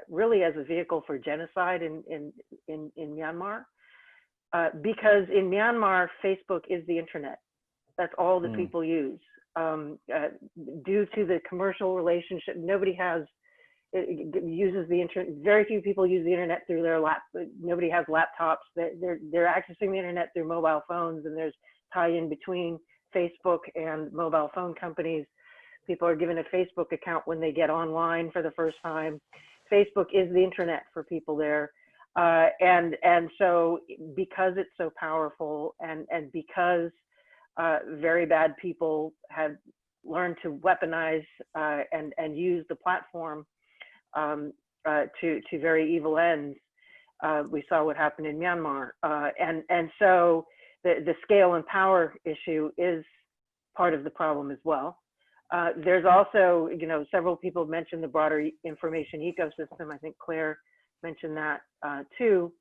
really as a vehicle for genocide in Myanmar? Because in Myanmar, Facebook is the internet. That's all that people use. Due to the commercial relationship, nobody uses the internet. Very few people use the internet through their nobody has laptops. They're accessing the internet through mobile phones, and there's tie-in between Facebook and mobile phone companies. People are given a Facebook account when they get online for the first time. Facebook is the internet for people there. And so because it's so powerful, and because very bad people have learned to weaponize and use the platform to very evil ends, we saw what happened in Myanmar. And so the scale and power issue is part of the problem as well. There's also, several people mentioned the broader information ecosystem. I think Claire mentioned that too.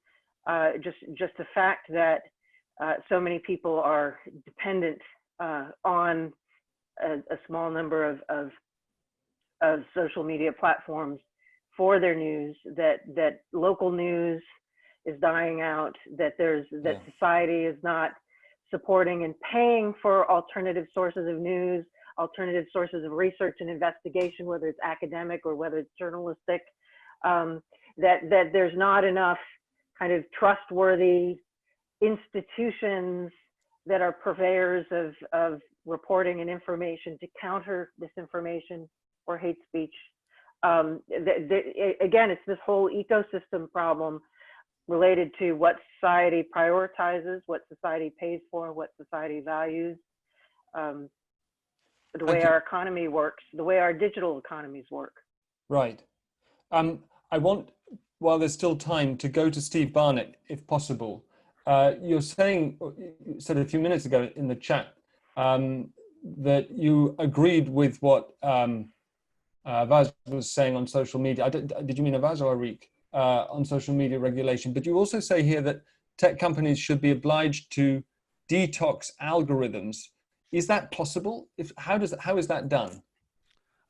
Just the fact that so many people are dependent on a small number of social media platforms for their news, that local news is dying out, that society is not supporting and paying for alternative sources of news, alternative sources of research and investigation, whether it's academic or whether it's journalistic, that there's not enough kind of trustworthy institutions that are purveyors of reporting and information to counter disinformation or hate speech. Again, it's this whole ecosystem problem related to what society prioritizes, what society pays for, what society values, the way our economy works, the way our digital economies work. Right. I want, while there's still time, to go to Steve Barnett, if possible. You said a few minutes ago in the chat that you agreed with what Avaz was saying on social media. Did you mean Avaz or Areeq? On social media regulation, but you also say here that tech companies should be obliged to detox algorithms. Is that possible? How is that done?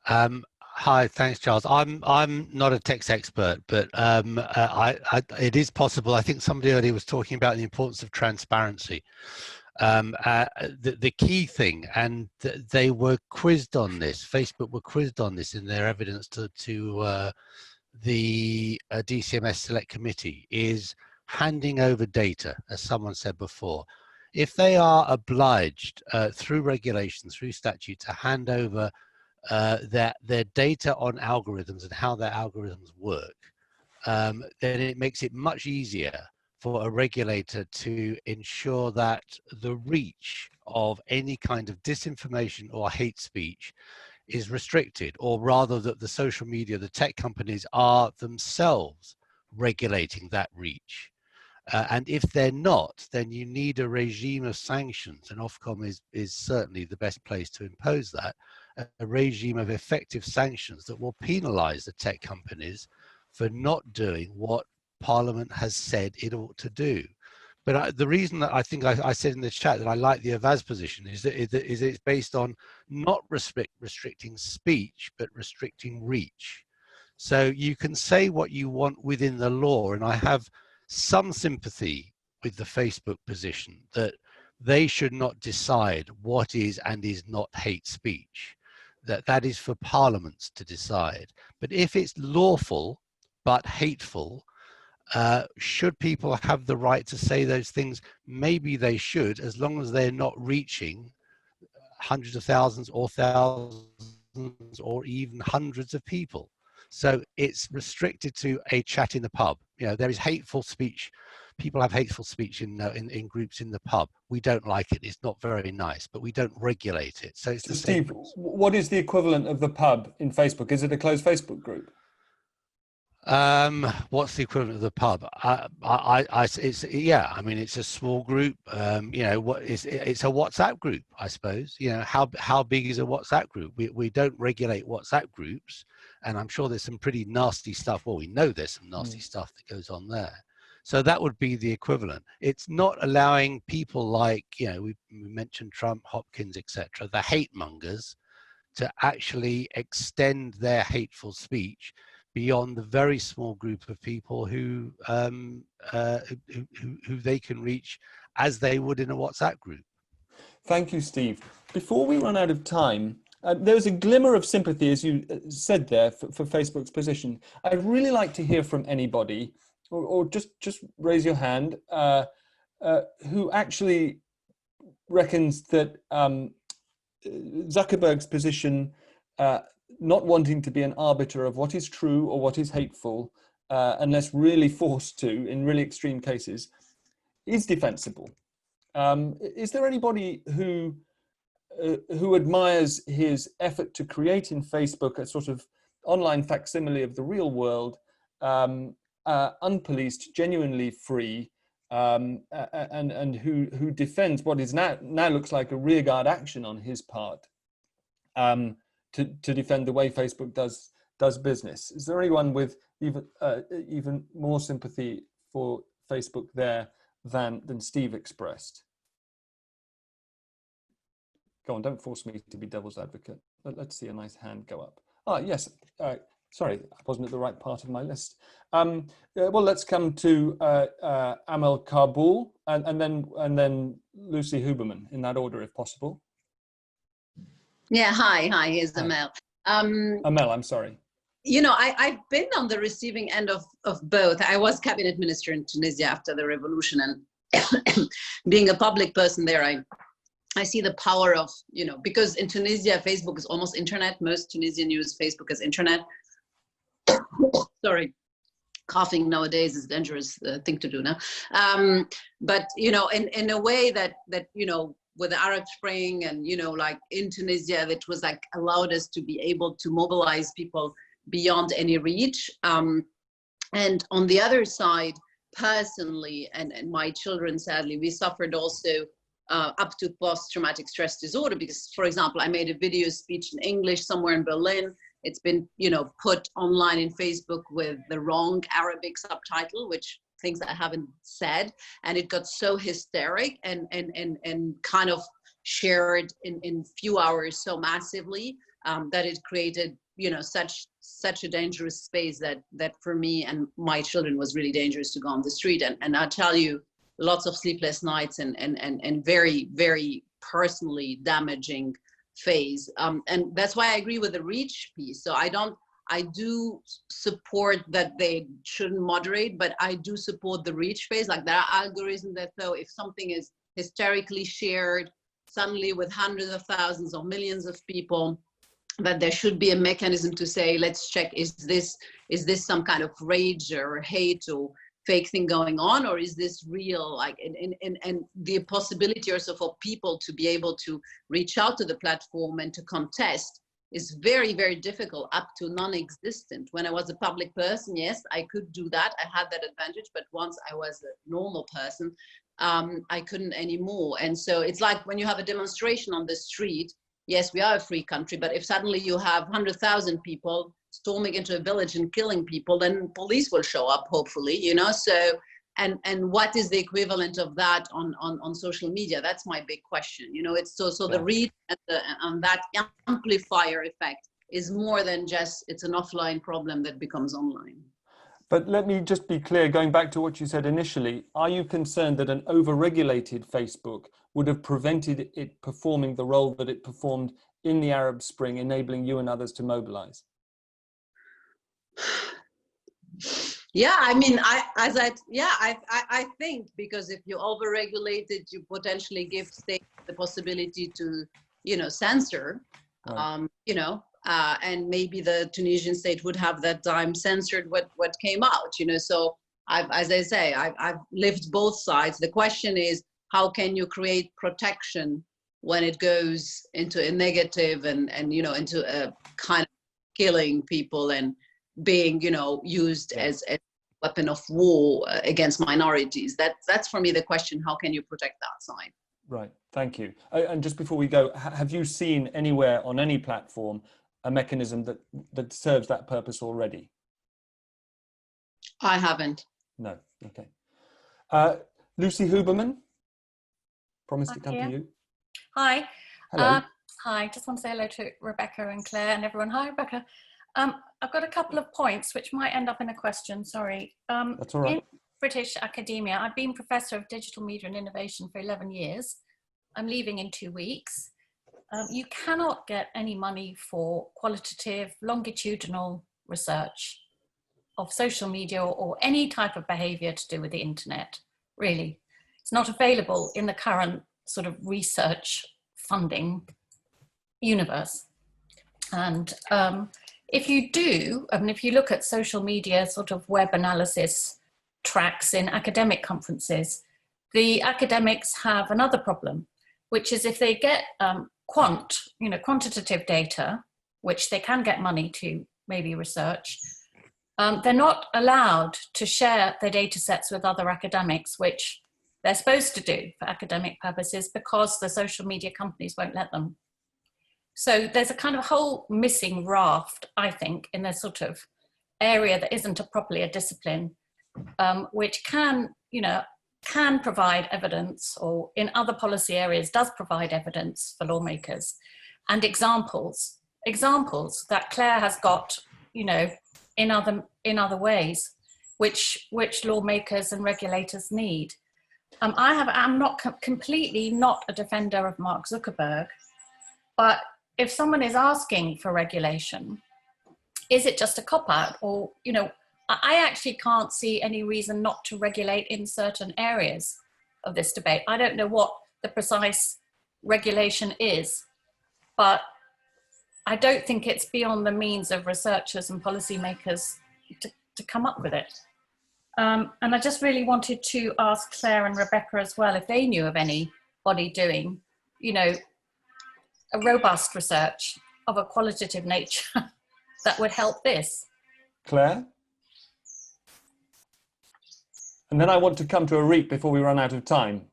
Hi, thanks, Giles. I'm not a text expert, but it is possible. I think somebody earlier was talking about the importance of transparency. The key thing, and they were quizzed on this. Facebook were quizzed on this in their evidence to the DCMS Select Committee, is handing over data, as someone said before. If they are obliged through regulation, through statute, to hand over their data on algorithms and how their algorithms work, then it makes it much easier for a regulator to ensure that the reach of any kind of disinformation or hate speech is restricted, or rather that the social media, the tech companies are themselves regulating that reach. And if they're not, then you need a regime of sanctions, and Ofcom is certainly the best place to impose that, a regime of effective sanctions that will penalize the tech companies for not doing what Parliament has said it ought to do. But the reason that I think I said in the chat that I like the Avaz position is that it's based on not restricting speech, but restricting reach. So you can say what you want within the law, and I have some sympathy with the Facebook position that they should not decide what is and is not hate speech. That is for parliaments to decide. But if it's lawful but hateful, should people have the right to say those things? Maybe they should, as long as they're not reaching hundreds of thousands or even hundreds of people. So it's restricted to a chat in the pub. There is hateful speech. People have hateful speech in groups in the pub. We don't like it. It's not very nice, but we don't regulate it. So it's the same. Steve, what is the equivalent of the pub in Facebook? Is it a closed Facebook group? What's the equivalent of the pub? It's a small group. It's a WhatsApp group, I suppose. How big is a WhatsApp group? We don't regulate WhatsApp groups, and I'm sure there's some pretty nasty stuff. Well, we know there's some nasty stuff that goes on there. So that would be the equivalent. It's not allowing people like, we mentioned Trump, Hopkins, etc., the hate mongers, to actually extend their hateful speech beyond the very small group of people who they can reach as they would in a WhatsApp group. Thank you, Steve. Before we run out of time, there's a glimmer of sympathy, as you said there, for Facebook's position. I'd really like to hear from anybody, or just raise your hand, who actually reckons that Zuckerberg's position, not wanting to be an arbiter of what is true or what is hateful, unless really forced to, in really extreme cases, is defensible. Is there anybody who admires his effort to create in Facebook a sort of online facsimile of the real world, unpoliced, genuinely free, and who defends what is now looks like a rearguard action on his part to defend the way Facebook does business? Is there anyone with even more sympathy for Facebook there than Steve expressed? Go on, don't force me to be devil's advocate. Let's see a nice hand go up. Ah, yes. Sorry, I wasn't at the right part of my list. Well, let's come to Amel Kabul and then Lucy Huberman in that order, if possible. Yeah. Hi. Here's Amel. Amel, I'm sorry. You know, I've been on the receiving end of both. I was cabinet minister in Tunisia after the revolution, and being a public person there, I see the power of, you know, because in Tunisia, Facebook is almost internet. Most Tunisian use Facebook as internet. Sorry, coughing nowadays is a dangerous thing to do now. But, you know, in a way that, you know, with the Arab Spring and, you know, like in Tunisia, that was like allowed us to be able to mobilize people beyond any reach. And on the other side, personally, and my children, sadly, we suffered also up to post-traumatic stress disorder, because, for example, I made a video speech in English somewhere in Berlin. It's been, you know, put online in Facebook with the wrong Arabic subtitle, which things I haven't said, and it got so hysteric and kind of shared in few hours so massively that it created, you know, such a dangerous space that for me and my children was really dangerous to go on the street. And I tell you, lots of sleepless nights and very, very personally damaging phase. And that's why I agree with the reach piece. So I do support that they shouldn't moderate, but I do support the reach phase. Like there are algorithms that though if something is hysterically shared, suddenly with hundreds of thousands or millions of people, that there should be a mechanism to say, let's check, is this some kind of rage or hate or fake thing going on, or is this real? Like, and the possibility also for people to be able to reach out to the platform and to contest is very, very difficult, up to non-existent. When I was a public person, yes, I could do that. I had that advantage, but once I was a normal person, I couldn't anymore. And so it's like when you have a demonstration on the street, yes, we are a free country, but if suddenly you have 100,000 people storming into a village and killing people, then police will show up, hopefully, you know. So, and what is the equivalent of that on social media? That's my big question. You know, it's so the reach and that amplifier effect is more than just it's an offline problem that becomes online. But let me just be clear, going back to what you said initially, are you concerned that an over-regulated Facebook would have prevented it performing the role that it performed in the Arab Spring, enabling you and others to mobilize? Yeah, I mean, I think because if you overregulate it, you potentially give states the possibility to, you know, censor, right. You know, and maybe the Tunisian state would have that time censored what came out, you know. So as I say, I've lived both sides. The question is, how can you create protection when it goes into a negative and you know, into a kind of killing people and being, you know, used as a weapon of war against minorities? That's for me the question. How can you protect that side? Right, thank you. And just before we go, have you seen anywhere on any platform a mechanism that serves that purpose already? I haven't. No, okay. Lucy Huberman, promise to come to you. Hi. Hello. Hi, just want to say hello to Rebecca and Claire and everyone. Hi, Rebecca. I've got a couple of points which might end up in a question, sorry. That's all right. In British academia, I've been Professor of Digital Media and Innovation for 11 years. I'm leaving in 2 weeks. You cannot get any money for qualitative, longitudinal research of social media or any type of behavior to do with the internet, really. It's not available in the current sort of research funding universe. And if you do, I mean, if you look at social media sort of web analysis tracks in academic conferences, the academics have another problem, which is if they get quantitative data, which they can get money to maybe research, they're not allowed to share their data sets with other academics, which they're supposed to do for academic purposes because the social media companies won't let them. So there's a kind of whole missing raft, I think, in the sort of area that isn't properly a discipline, which can provide evidence, or in other policy areas does provide evidence for lawmakers, and examples that Claire has got, in other ways, which lawmakers and regulators need. I'm not completely not a defender of Mark Zuckerberg, but if someone is asking for regulation, is it just a cop-out? Or, I actually can't see any reason not to regulate in certain areas of this debate. I don't know what the precise regulation is, but I don't think it's beyond the means of researchers and policymakers to come up with it. And I just really wanted to ask Claire and Rebecca as well if they knew of anybody doing, a robust research of a qualitative nature that would help this. Claire? And then I want to come to Areeq before we run out of time.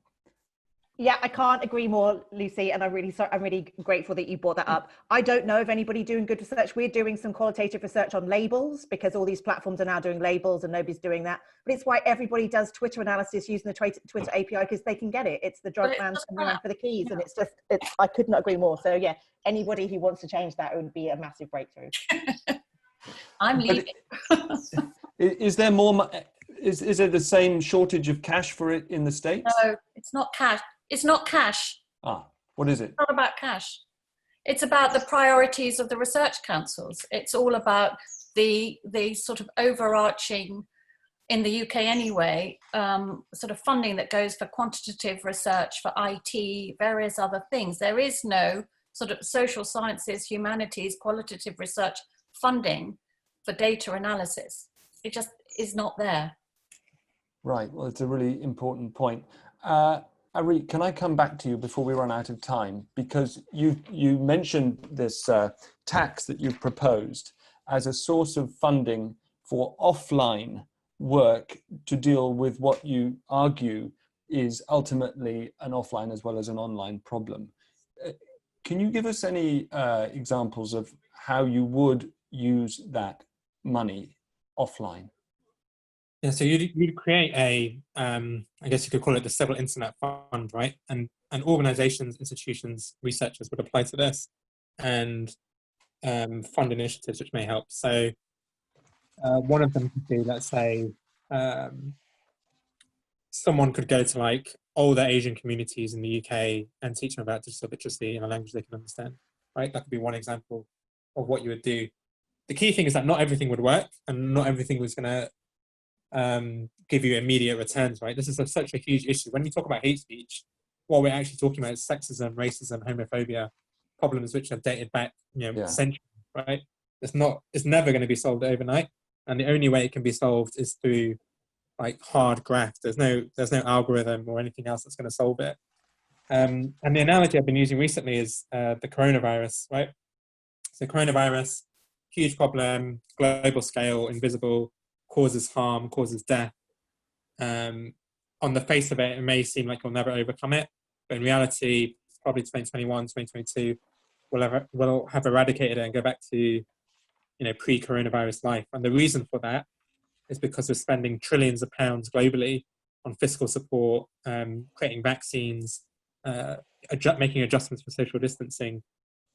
Yeah, I can't agree more, Lucy, and I'm really grateful that you brought that up. I don't know of anybody doing good research. We're doing some qualitative research on labels because all these platforms are now doing labels and nobody's doing that. But it's why everybody does Twitter analysis using the Twitter API, because they can get it. It's the drug man around for the keys, and I could not agree more. So yeah, anybody who wants to change that, it would be a massive breakthrough. I'm leaving. Is there more? Is there the same shortage of cash for it in the States? No, it's not cash. It's not cash. Ah, what is it? It's not about cash. It's about the priorities of the research councils. It's all about the sort of overarching, in the UK anyway, sort of funding that goes for quantitative research, for IT, various other things. There is no sort of social sciences, humanities, qualitative research funding for data analysis. It just is not there. Right, well, it's a really important point. Areeq, can I come back to you before we run out of time? Because you mentioned this tax that you've proposed as a source of funding for offline work to deal with what you argue is ultimately an offline as well as an online problem. Can you give us any examples of how you would use that money offline? Yeah, so you'd create a, I guess you could call it the Civil Internet Fund, right? And organizations, institutions, researchers would apply to this and fund initiatives which may help. So one of them could be, let's say, someone could go to like older Asian communities in the UK and teach them about digital literacy in a language they can understand, right? That could be one example of what you would do. The key thing is that not everything would work, and not everything was going to give you immediate returns, right? This is such a huge issue. When we talk about hate speech, what we're actually talking about is sexism, racism, homophobia, problems which have dated back, centuries, right? It's never going to be solved overnight, and the only way it can be solved is through like hard graft. There's no algorithm or anything else that's going to solve it. And the analogy I've been using recently is the coronavirus, right? So coronavirus, huge problem, global scale, invisible, causes harm, causes death. On the face of it, it may seem like you'll never overcome it, but in reality, probably 2021, 2022, we'll have eradicated it and go back to pre-coronavirus life. And the reason for that is because we're spending trillions of pounds globally on fiscal support, creating vaccines, making adjustments for social distancing,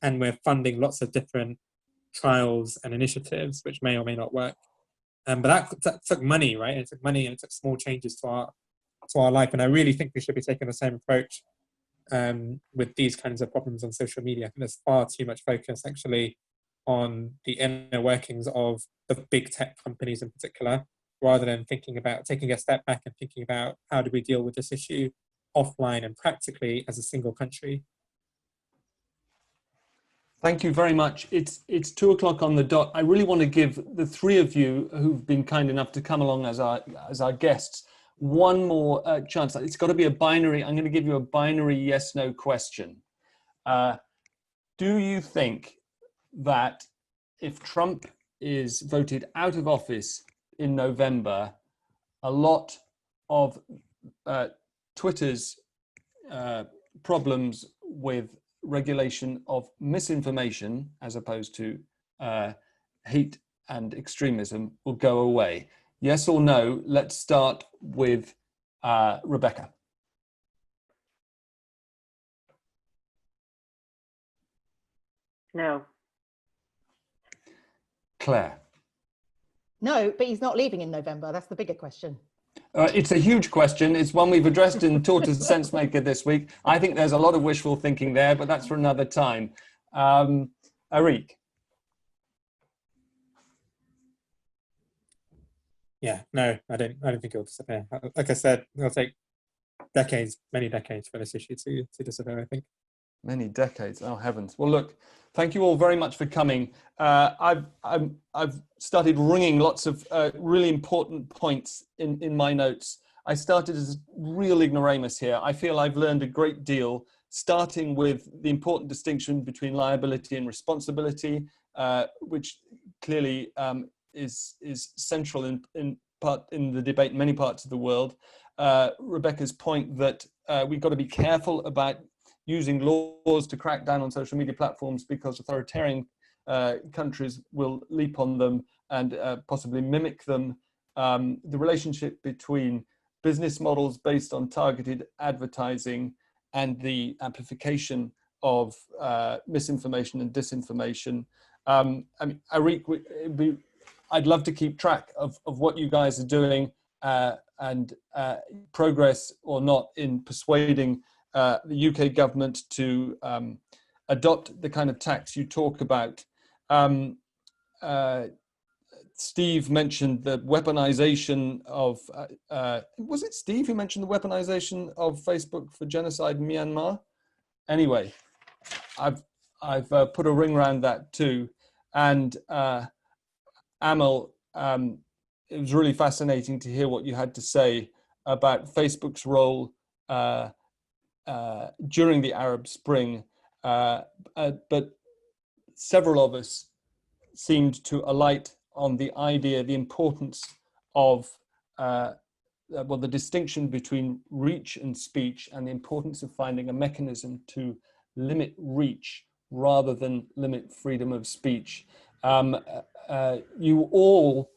and we're funding lots of different trials and initiatives which may or may not work. But that took money, right? It took money and it took small changes to our life. And I really think we should be taking the same approach with these kinds of problems on social media. I think there's far too much focus actually on the inner workings of the big tech companies in particular, rather than thinking about taking a step back and thinking about how do we deal with this issue offline and practically as a single country. Thank you very much. It's 2 o'clock on the dot. I really want to give the three of you who've been kind enough to come along as our guests one more chance. It's got to be a binary. I'm going to give you a binary yes/no question. Do you think that if Trump is voted out of office in November, a lot of Twitter's problems with regulation of misinformation, as opposed to hate and extremism, will go away? Yes or no? Let's start with Rebecca. No. Claire. No, but he's not leaving in November. That's the bigger question. It's a huge question. It's one we've addressed in Tortoise Sensemaker this week. I think there's a lot of wishful thinking there, but that's for another time. Areeq. Yeah, no, I don't think it'll disappear. Like I said, it'll take decades, many decades for this issue to disappear, I think. Many decades, oh heavens. Well, look, thank you all very much for coming. I've started ringing lots of really important points in my notes. I started as real ignoramus here. I feel I've learned a great deal, starting with the important distinction between liability and responsibility, which clearly is central in the debate in many parts of the world. Rebecca's point that we've got to be careful about using laws to crack down on social media platforms because authoritarian countries will leap on them and possibly mimic them. The relationship between business models based on targeted advertising and the amplification of misinformation and disinformation. I mean, Areeq, I'd love to keep track of what you guys are doing and progress or not in persuading the UK government to adopt the kind of tax you talk about. Steve mentioned the weaponization of, was it Steve who mentioned the weaponization of Facebook for genocide in Myanmar? Anyway, I've put a ring around that too. And Amal, it was really fascinating to hear what you had to say about Facebook's role during the Arab Spring, but several of us seemed to alight on the idea, the importance of, well, the distinction between reach and speech, and the importance of finding a mechanism to limit reach rather than limit freedom of speech. You all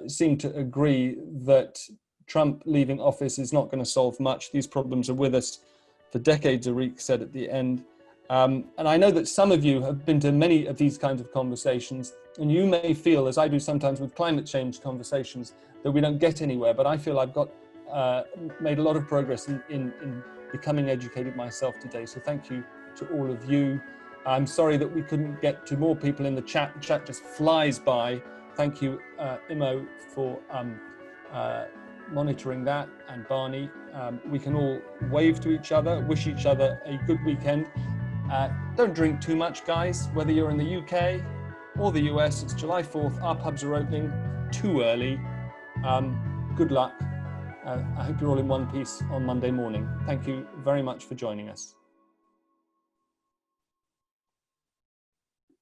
seem to agree that Trump leaving office is not going to solve much. These problems are with us for decades, Areeq said at the end. And I know that some of you have been to many of these kinds of conversations, and you may feel, as I do sometimes with climate change conversations, that we don't get anywhere, but I feel I've got made a lot of progress in becoming educated myself today. So thank you to all of you. I'm sorry that we couldn't get to more people in the chat. The chat just flies by. Thank you, Imo, for monitoring that, and Barney. We can all wave to each other, wish each other a good weekend. Don't drink too much, guys, whether you're in the UK or the US. It's July 4th, our pubs are opening too early. Good luck. I hope you're all in one piece on Monday morning. Thank you very much for joining us.